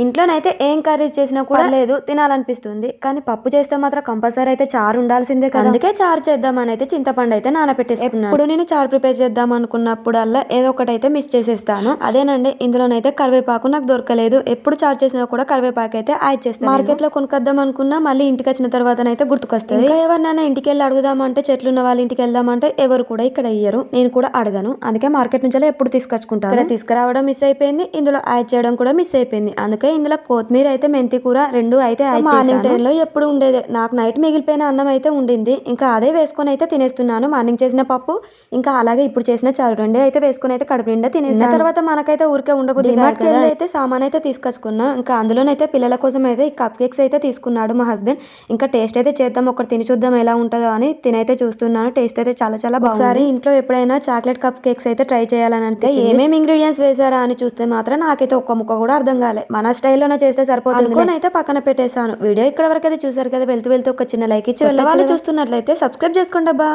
ఇంట్లోనైతే ఏం కర్రీస్ చేసినా కూడా లేదు తినాలనిపిస్తుంది. కానీ పప్పు చేస్తే మాత్రం కంపల్సరీ అయితే చారు ఉండాల్సిందే కదా! అందుకే చారు చేద్దామని అయితే చింతపండు అయితే నానబెట్టేసుకున్నాను. ఇప్పుడు నేను చారు ప్రిపేర్ చేద్దాం అనుకున్నప్పుడల్లా ఏదో ఒకటైతే మిస్ చేసేస్తాను. అదేనండి ఇందులోనైతే కరివేపాకు నాకు దొరకలేదు. ఎప్పుడు చారు చేసినా కూడా కరివేపాకు అయితే యాడ్ చేస్తాను. మార్కెట్ లో కొనుక్కొద్దాం అనుకున్నా మళ్ళీ ఇంటికి వచ్చిన తర్వాతనైతే గుర్తుకొస్తుంది. ఇంకా ఎవరినైనా ఇంటికి వెళ్ళి అడుగుదామంటే చెట్లు ఉన్న వాళ్ళ ఇంటికి వెళ్దామంటే ఎవరు కూడా ఇక్కడ ఇయ్యరు. నేను కూడా అడగను. అందుకే మార్కెట్ నుంచి ఎప్పుడు తీసుకొచ్చుకుంటాను. ఇక్కడ తీసుకురావడం మిస్ అయిపోయింది. ఇందులో యాడ్ చేయడం కూడా మిస్ అయిపోయింది. అందుకే ఇందులో కొత్తిమీర అయితే మెంతి కూర రెండు అయితే మార్నింగ్ టైంలో ఎప్పుడు ఉండేదే. నాకు నైట్ మిగిలిపోయిన అన్నం అయితే ఉండింది. ఇంకా అదే వేసుకొని అయితే తినేస్తున్నాను. మార్నింగ్ చేసిన పప్పు ఇంకా అలాగే ఇప్పుడు చేసిన చారు రెండే అయితే వేసుకొని అయితే కడుపు నిండా తినేసిన తర్వాత మనకైతే ఊరికే ఉండబుద్ధి అయితే సామాన్ అయితే తీసుకొచ్చుకున్నా. ఇంకా అందులోనైతే పిల్లల కోసం అయితే ఈ కప్ కేక్స్ అయితే తీసుకున్నాడు మా హస్బెండ్. ఇంకా టేస్ట్ అయితే చేద్దాం, ఒకటి తిని చూద్దాం ఎలా ఉంటుందో అని తినైతే చూస్తున్నాను. టేస్ట్ అయితే చాలా చాలా బాగుంది. ఒకసారి ఇంట్లో ఎప్పుడైనా చాక్లెట్ కప్ కేక్స్ అయితే ట్రై చేయాలని అంటే ఏమేమి ఇంగ్రీడియంట్స్ వేసారా అని చూస్తే మాత్రం నాకైతే ఒక్క ముక్క కూడా అర్థం కాలే. మన స్టైల్లోనే చేస్తే సరిపోతుంది అయితే పక్కన పెట్టేశాను. వీడియో ఇక్కడ వరకు అయితే చూసారు కదా, వెళ్తూ వెళ్తూ ఒక చిన్న లైక్ ఇచ్చి వాళ్ళు చూస్తున్నట్లయితే సబ్స్క్రైబ్ చేసుకోండి అబ్బా.